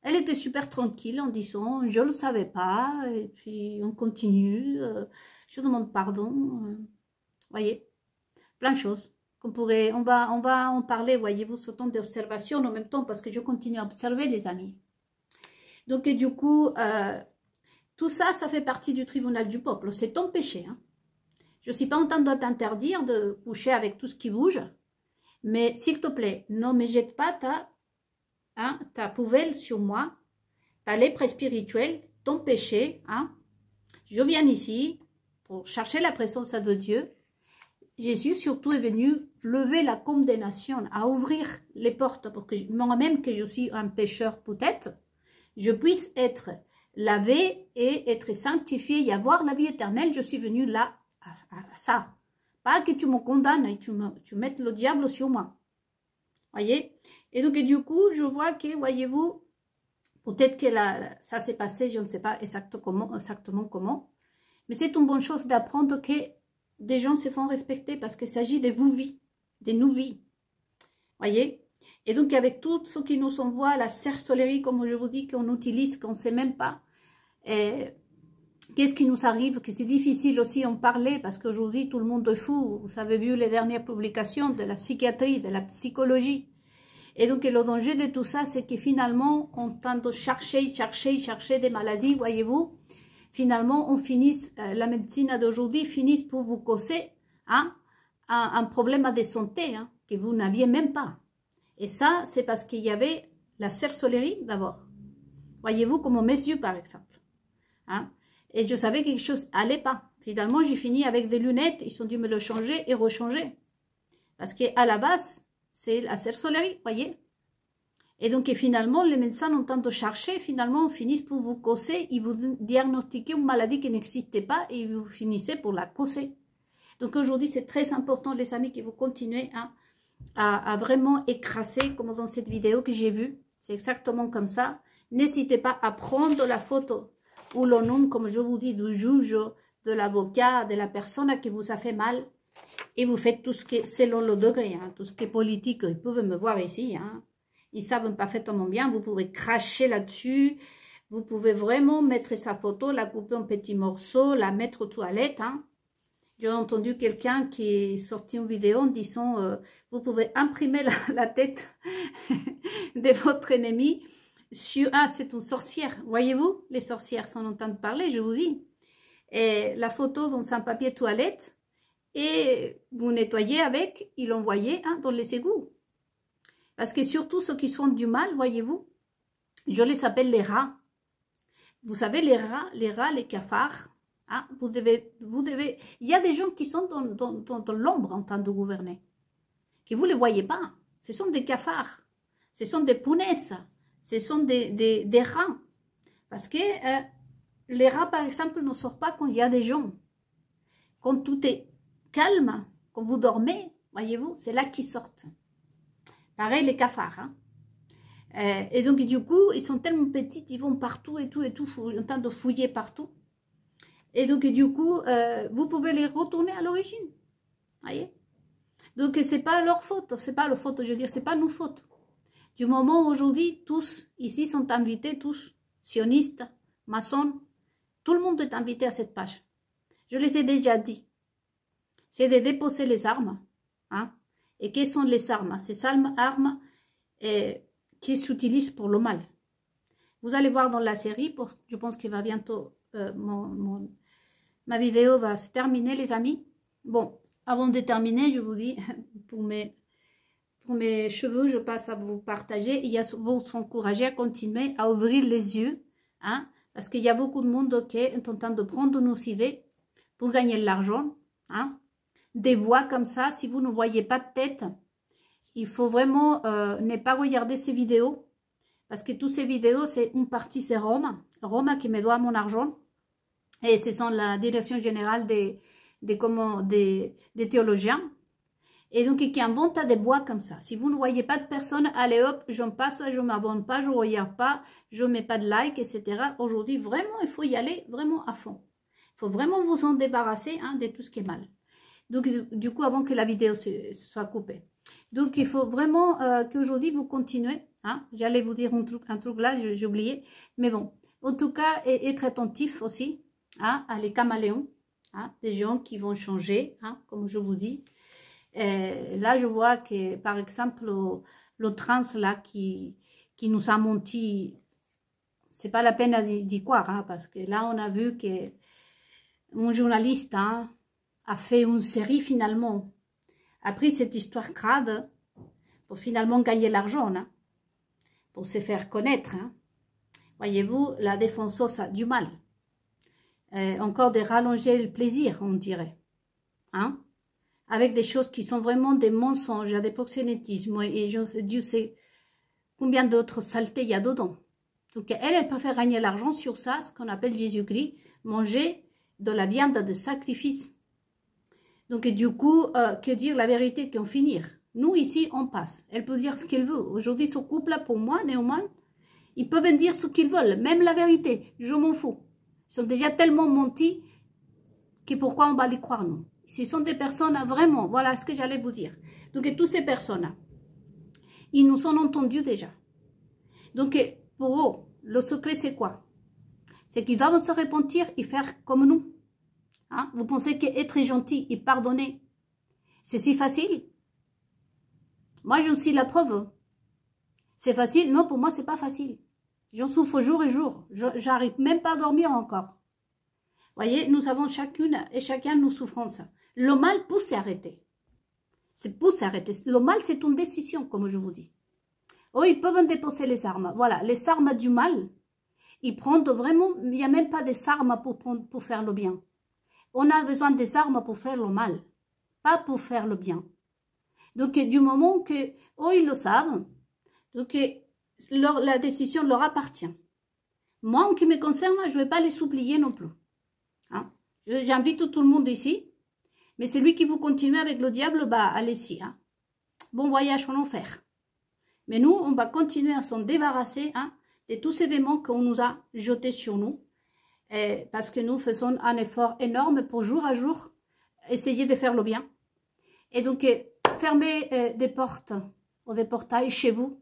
Elle était super tranquille en disant, je ne le savais pas, et puis on continue, je demande pardon. Voyez, plein de choses. On va en parler, voyez-vous, ce temps d'observation en même temps, parce que je continue à observer, les amis. Donc, du coup, tout ça, ça fait partie du tribunal du peuple. C'est ton péché. Hein. Je ne suis pas en train de t'interdire de coucher avec tout ce qui bouge, mais s'il te plaît, ne me jette pas ta poubelle sur moi, ta lèpre spirituelle, ton péché. Hein. Je viens ici pour chercher la présence de Dieu. Jésus surtout est venu lever la condamnation, à ouvrir les portes pour que moi-même, que je suis un pécheur peut-être, je puisse être lavé et être sanctifié et avoir la vie éternelle. Je suis venu là à ça. Pas que tu me condamnes et tu mettes le diable sur moi. Voyez? Et donc, du coup, je vois que, voyez-vous, peut-être que ça s'est passé, je ne sais pas exactement comment, mais c'est une bonne chose d'apprendre que des gens se font respecter parce qu'il s'agit de vous vies, de nos vies. Voyez? Et donc, avec tout ce qui nous envoie, la sorcellerie, comme je vous dis, qu'on utilise, qu'on ne sait même pas, qu'est-ce qui nous arrive, que c'est difficile aussi en parler, parce qu'aujourd'hui, tout le monde est fou. Vous avez vu les dernières publications de la psychiatrie, de la psychologie. Et donc, le danger de tout ça, c'est que finalement, on tente de chercher des maladies, voyez-vous. Finalement, la médecine d'aujourd'hui finisse pour vous causer hein, un problème de santé hein, que vous n'aviez même pas. Et ça, c'est parce qu'il y avait la sorcellerie d'abord. Voyez-vous, comme mes yeux, par exemple. Hein? Et je savais que quelque chose n'allait pas. Finalement, j'ai fini avec des lunettes. Ils ont dû me le changer et rechanger. Parce qu'à la base, c'est la sorcellerie, voyez. Et donc, finalement, les médecins ont tant de chercher, finalement, finissent pour vous causer, ils vous diagnostiquent une maladie qui n'existait pas et vous finissez pour la causer. Donc, aujourd'hui, c'est très important, les amis, que vous continuez hein, à vraiment écraser, comme dans cette vidéo que j'ai vue. C'est exactement comme ça. N'hésitez pas à prendre la photo ou le nom, comme je vous dis, du juge, de l'avocat, de la personne qui vous a fait mal. Et vous faites tout ce qui est selon le degré, hein, tout ce qui est politique. Ils peuvent me voir ici, hein. Ils savent parfaitement bien, vous pouvez cracher là-dessus, vous pouvez vraiment mettre sa photo, la couper en petits morceaux, la mettre aux toilettes, hein, J'ai entendu quelqu'un qui est sorti une vidéo en disant vous pouvez imprimer la tête de votre ennemi sur... Ah, c'est une sorcière. Voyez-vous, les sorcières s'en entendent parler, je vous dis. Et la photo dans un papier toilette et vous nettoyez avec, ils l'envoyaient dans les égouts. Parce que surtout ceux qui font du mal, voyez-vous, je les appelle les rats. Vous savez, les rats, les cafards, hein, vous devez... Il y a des gens qui sont dans l'ombre en train de gouverner, que vous ne les voyez pas. Ce sont des cafards, ce sont des punaises, ce sont des rats. Parce que les rats, par exemple, ne sortent pas quand il y a des gens. Quand tout est calme, quand vous dormez, voyez-vous, c'est là qu'ils sortent. Pareil, les cafards. Hein. Et donc, du coup, ils sont tellement petits, ils vont partout et tout, en train de fouiller partout. Et donc, du coup, vous pouvez les retourner à l'origine. Voyez? Donc, c'est pas leur faute, c'est pas leur faute, je veux dire, c'est pas nos fautes. Du moment où aujourd'hui, tous ici sont invités, tous, sionistes, maçons, tout le monde est invité à cette page. Je les ai déjà dit. C'est de déposer les armes. Hein? Et quelles sont les armes? Ces armes qui s'utilisent pour le mal. Vous allez voir dans la série, je pense qu'il va bientôt, ma vidéo va se terminer, les amis. Bon, avant de terminer, je vous dis, pour mes cheveux, je passe à vous partager et à vous encourager à continuer à ouvrir les yeux, hein, parce qu'il y a beaucoup de monde qui est en train de prendre nos idées pour gagner de l'argent, hein. Des voix comme ça, si vous ne voyez pas de tête, il faut vraiment ne pas regarder ces vidéos, parce que toutes ces vidéos, c'est une partie, c'est Rome qui me doit mon argent, et ce sont la direction générale des théologiens, et donc qui inventent des voix comme ça. Si vous ne voyez pas de personne, allez hop, j'en passe, je ne m'abonne pas, je ne regarde pas, je ne mets pas de like, etc. Aujourd'hui, vraiment, il faut y aller vraiment à fond. Il faut vraiment vous en débarrasser de tout ce qui est mal. Donc, du coup, avant que la vidéo soit coupée. Donc, il faut vraiment qu'aujourd'hui, vous continuez. Hein. J'allais vous dire un truc là, j'ai oublié. Mais bon, en tout cas, être attentif aussi à les caméléons, des gens qui vont changer, comme je vous dis. Là, je vois que, par exemple, le trans là qui nous a menti, c'est pas la peine d'y croire, parce que là, on a vu que un journaliste a fait une série finalement, a pris cette histoire crade pour finalement gagner l'argent, pour se faire connaître. Voyez-vous, la défenseuse a du mal. Encore de rallonger le plaisir, on dirait. Avec des choses qui sont vraiment des mensonges, des proxénétismes, et Dieu sait combien d'autres saletés il y a dedans. Donc elle préfère gagner l'argent sur ça, ce qu'on appelle Jésus-Christ, manger de la viande de sacrifice. Donc, du coup, que dire la vérité qu'en finir? Nous, ici, on passe. Elle peut dire ce qu'elle veut. Aujourd'hui, ce couple-là, pour moi, néanmoins, ils peuvent dire ce qu'ils veulent. Même la vérité, je m'en fous. Ils sont déjà tellement mentis que pourquoi on va les croire, nous? Ce sont des personnes, vraiment, voilà ce que j'allais vous dire. Donc, toutes ces personnes-là, ils nous ont entendus déjà. Donc, pour eux, le secret, c'est quoi? C'est qu'ils doivent se repentir et faire comme nous. Vous pensez qu'être gentil et pardonner, c'est si facile? Moi, j'en suis la preuve. C'est facile? Non, pour moi, c'est pas facile. J'en souffre jour et jour. J'arrive même pas à dormir encore. Voyez, nous avons chacune et chacun nos souffrances. Le mal peut s'arrêter. C'est pour s'arrêter. Le mal, c'est une décision, comme je vous dis. Oh, ils peuvent déposer les armes. Voilà, les armes du mal. Ils prennent vraiment, il n'y a même pas des armes pour faire le bien. On a besoin des armes pour faire le mal, pas pour faire le bien. Donc, du moment que, ils le savent, donc la décision leur appartient. Moi, en ce qui me concerne, je ne vais pas les supplier non plus. J'invite tout le monde ici, mais celui qui vous continue avec le diable, allez-y. Bon voyage en enfer. Mais nous, on va continuer à s'en débarrasser de tous ces démons qu'on nous a jetés sur nous. Parce que nous faisons un effort énorme pour jour à jour essayer de faire le bien. Et donc, fermer des portes ou des portails chez vous,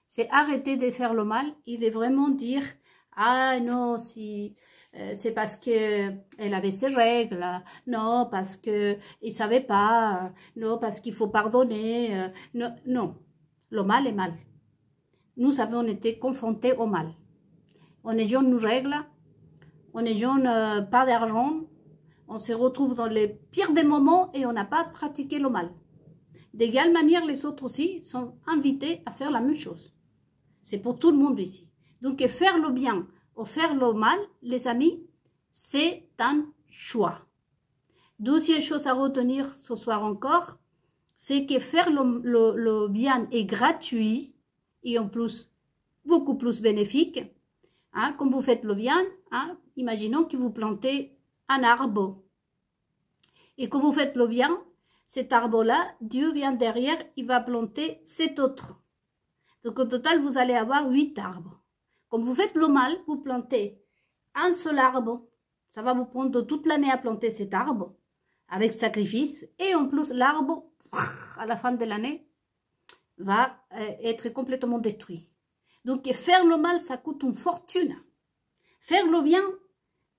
c'est arrêter de faire le mal et de vraiment dire, ah non, si c'est parce qu'elle avait ses règles, non, parce qu'il ne savait pas, non, parce qu'il faut pardonner, non, non, le mal est mal. Nous avons été confrontés au mal. On est jeunes, nous règles, on est jeunes, pas d'argent, on se retrouve dans les pires des moments et on n'a pas pratiqué le mal. D'égale manière, les autres aussi sont invités à faire la même chose. C'est pour tout le monde ici. Donc, faire le bien ou faire le mal, les amis, c'est un choix. Deuxième chose à retenir ce soir encore, c'est que faire le bien est gratuit et en plus, beaucoup plus bénéfique. Hein, quand vous faites le bien, hein, imaginons que vous plantez un arbre. Et quand vous faites le bien, cet arbre-là, Dieu vient derrière, il va planter 7 autres. Donc au total, vous allez avoir 8 arbres. Quand vous faites le mal, vous plantez un seul arbre. Ça va vous prendre toute l'année à planter cet arbre, avec sacrifice. Et en plus, l'arbre, à la fin de l'année, va être complètement détruit. Donc faire le mal, ça coûte une fortune. Faire le bien,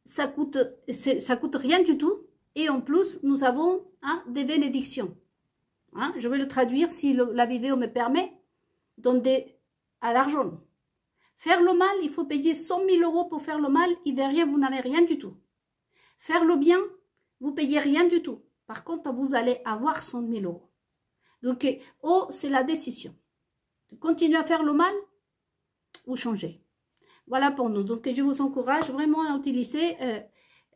ça coûte rien du tout. Et en plus, nous avons des bénédictions. Hein, je vais le traduire si la vidéo me permet. Donner à l'argent. Faire le mal, il faut payer 100 000 euros pour faire le mal et derrière, vous n'avez rien du tout. Faire le bien, vous payez rien du tout. Par contre, vous allez avoir 100 000 euros. Donc, c'est la décision. De continuer à faire le mal ou changer. Voilà pour nous. Donc, je vous encourage vraiment à utiliser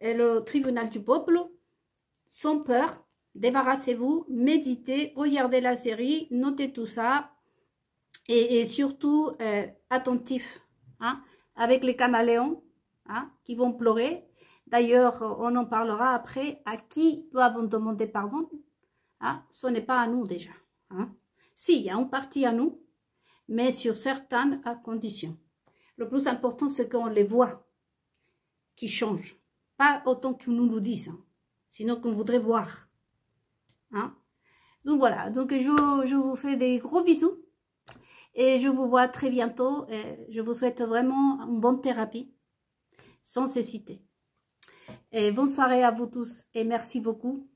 le tribunal du peuple sans peur. Débarrassez-vous, méditez, regardez la série, notez tout ça. Et surtout, attentif, hein, avec les caméléons qui vont pleurer. D'ailleurs, on en parlera après. À qui doivent demander pardon? Ce n'est pas à nous déjà. Si, il y a une partie à nous, mais sur certaines conditions. Le plus important, c'est qu'on les voit, qui changent. Pas autant que nous disent, sinon qu'on voudrait voir. Donc voilà, donc je vous fais des gros bisous. Et je vous vois très bientôt. Je vous souhaite vraiment une bonne thérapie, sans hésiter. Et bonne soirée à vous tous et merci beaucoup.